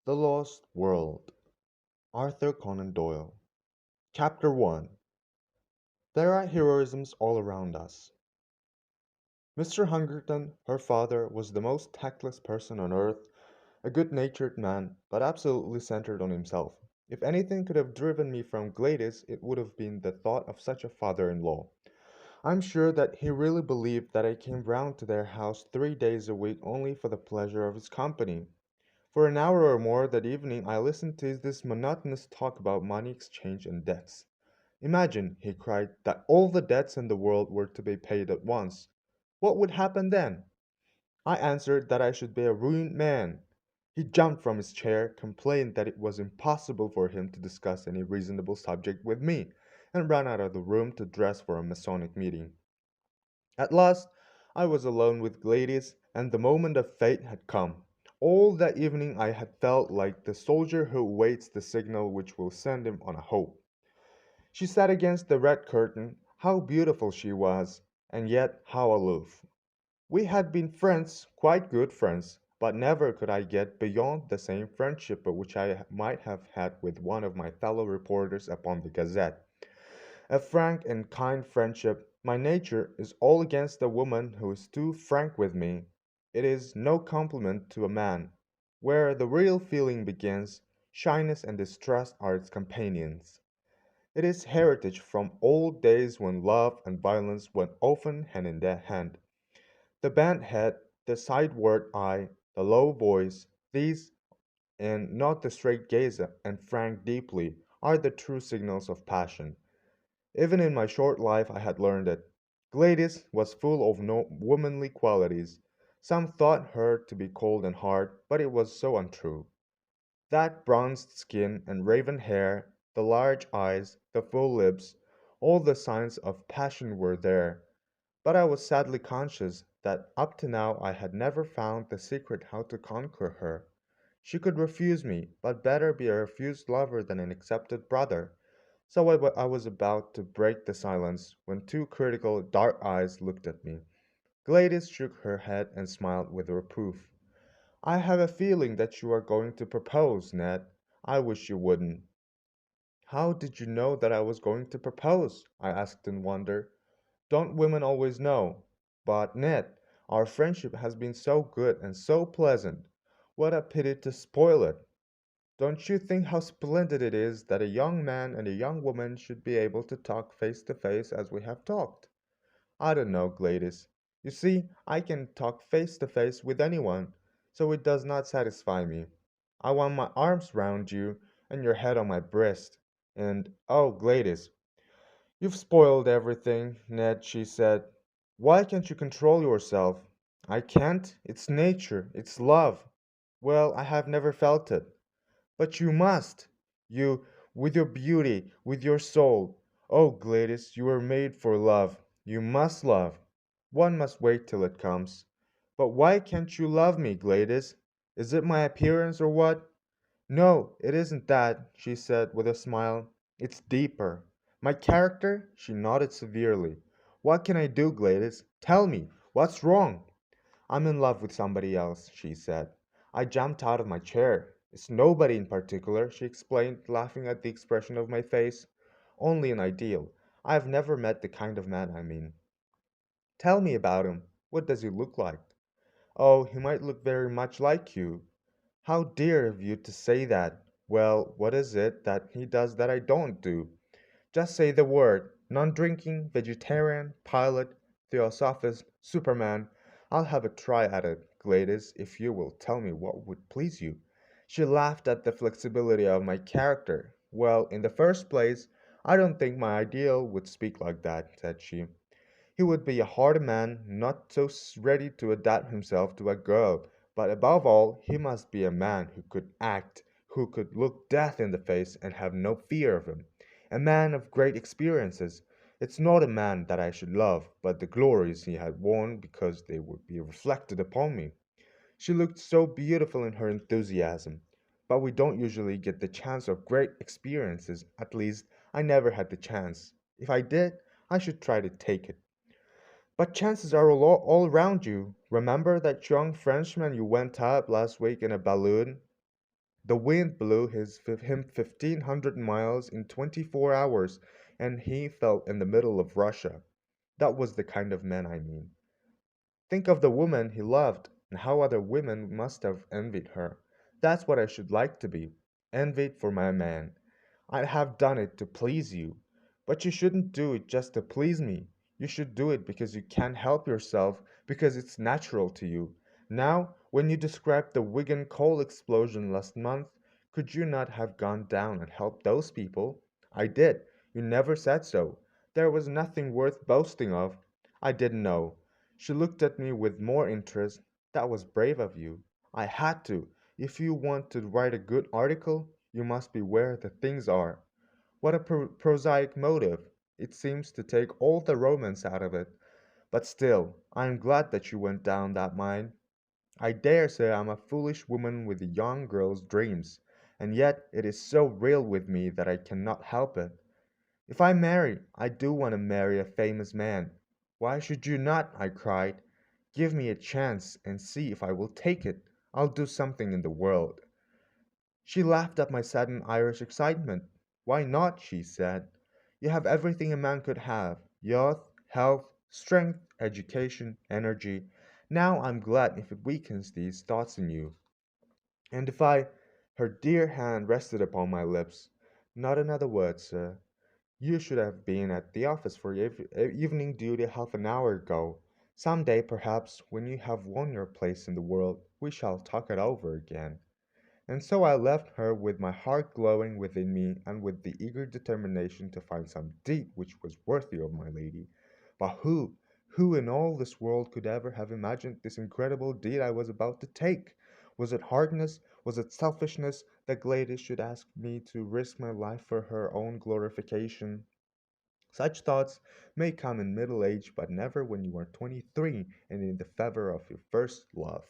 The Lost World, Arthur Conan Doyle. Chapter 1. There are heroisms all around us. Mr. Hungerton, her father, was the most tactless person on earth, a good-natured man, but absolutely centered on himself. If anything could have driven me from Gladys, it would have been the thought of such a father-in-law. I'm sure that he really believed that I came round to their house 3 days a week only for the pleasure of his company. For an hour or more that evening I listened to this monotonous talk about money exchange and debts. Imagine, he cried, that all the debts in the world were to be paid at once. What would happen then? I answered that I should be a ruined man. He jumped from his chair, complained that it was impossible for him to discuss any reasonable subject with me, and ran out of the room to dress for a Masonic meeting. At last I was alone with Gladys, and the moment of fate had come. All that evening I had felt like the soldier who waits the signal which will send him on a hope. She sat against the red curtain. How beautiful she was, and yet how aloof. We had been friends, quite good friends, but never could I get beyond the same friendship which I might have had with one of my fellow reporters upon the Gazette. A frank and kind friendship. My nature is all against a woman who is too frank with me. It is no compliment to a man. Where the real feeling begins, shyness and distrust are its companions. It is heritage from old days when love and violence went often hand in hand. The bent head, the sideward eye, the low voice, these, and not the straight gaze and frank deeply, are the true signals of passion. Even in my short life I had learned it. Gladys was full of no womanly qualities. Some thought her to be cold and hard, but it was so untrue. That bronzed skin and raven hair, the large eyes, the full lips, all the signs of passion were there. But I was sadly conscious that up to now I had never found the secret how to conquer her. She could refuse me, but better be a refused lover than an accepted brother. So I was about to break the silence when two critical, dark eyes looked at me. Gladys shook her head and smiled with reproof. I have a feeling that you are going to propose, Ned. I wish you wouldn't. How did you know that I was going to propose? I asked in wonder. Don't women always know? But, Ned, our friendship has been so good and so pleasant. What a pity to spoil it. Don't you think how splendid it is that a young man and a young woman should be able to talk face to face as we have talked? I don't know, Gladys. You see, I can talk face to face with anyone, so it does not satisfy me. I want my arms round you and your head on my breast. And, oh, Gladys, you've spoiled everything, Ned, she said. Why can't you control yourself? I can't. It's nature. It's love. Well, I have never felt it. But you must. You, with your beauty, with your soul. Oh, Gladys, you were made for love. You must love. One must wait till it comes. But why can't you love me, Gladys? Is it my appearance or what? No, it isn't that, she said with a smile. It's deeper. My character? She nodded severely. What can I do, Gladys? Tell me, what's wrong? I'm in love with somebody else, she said. I jumped out of my chair. It's nobody in particular, she explained, laughing at the expression of my face. Only an ideal. I have never met the kind of man I mean. Tell me about him. What does he look like? Oh, he might look very much like you. How dear of you to say that. Well, what is it that he does that I don't do? Just say the word. Non-drinking, vegetarian, pilot, theosophist, superman. I'll have a try at it, Gladys, if you will tell me what would please you. She laughed at the flexibility of my character. Well, in the first place, I don't think my ideal would speak like that, said she. He would be a hard man, not so ready to adapt himself to a girl, but above all, he must be a man who could act, who could look death in the face and have no fear of him. A man of great experiences. It's not a man that I should love, but the glories he had won because they would be reflected upon me. She looked so beautiful in her enthusiasm. But we don't usually get the chance of great experiences. At least, I never had the chance. If I did, I should try to take it. But chances are all around you. Remember that young Frenchman you went up last week in a balloon? The wind blew him 1,500 miles in 24 hours, and he fell in the middle of Russia. That was the kind of man I mean. Think of the woman he loved, and how other women must have envied her. That's what I should like to be, envied for my man. I'd have done it to please you. But you shouldn't do it just to please me. You should do it because you can't help yourself, because it's natural to you. Now, when you described the Wigan coal explosion last month, could you not have gone down and helped those people? I did. You never said so. There was nothing worth boasting of. I didn't know. She looked at me with more interest. That was brave of you. I had to. If you want to write a good article, you must be where the things are. What a prosaic motive! It seems to take all the romance out of it. But still, I am glad that you went down that mine. I dare say I'm a foolish woman with a young girl's dreams, and yet it is so real with me that I cannot help it. If I marry, I do want to marry a famous man. Why should you not? I cried. Give me a chance and see if I will take it. I'll do something in the world. She laughed at my sudden Irish excitement. Why not? She said. You have everything a man could have youth, health, strength, education, energy. Now I'm glad if it weakens these thoughts in you. And if I. Her dear hand rested upon my lips. Not another word, sir. You should have been at the office for evening duty half an hour ago. Some day, perhaps, when you have won your place in the world, we shall talk it over again. And so I left her with my heart glowing within me and with the eager determination to find some deed which was worthy of my lady. But who in all this world could ever have imagined this incredible deed I was about to take? Was it hardness, was it selfishness, that Gladys should ask me to risk my life for her own glorification? Such thoughts may come in middle age, but never when you are 23 and in the fever of your first love.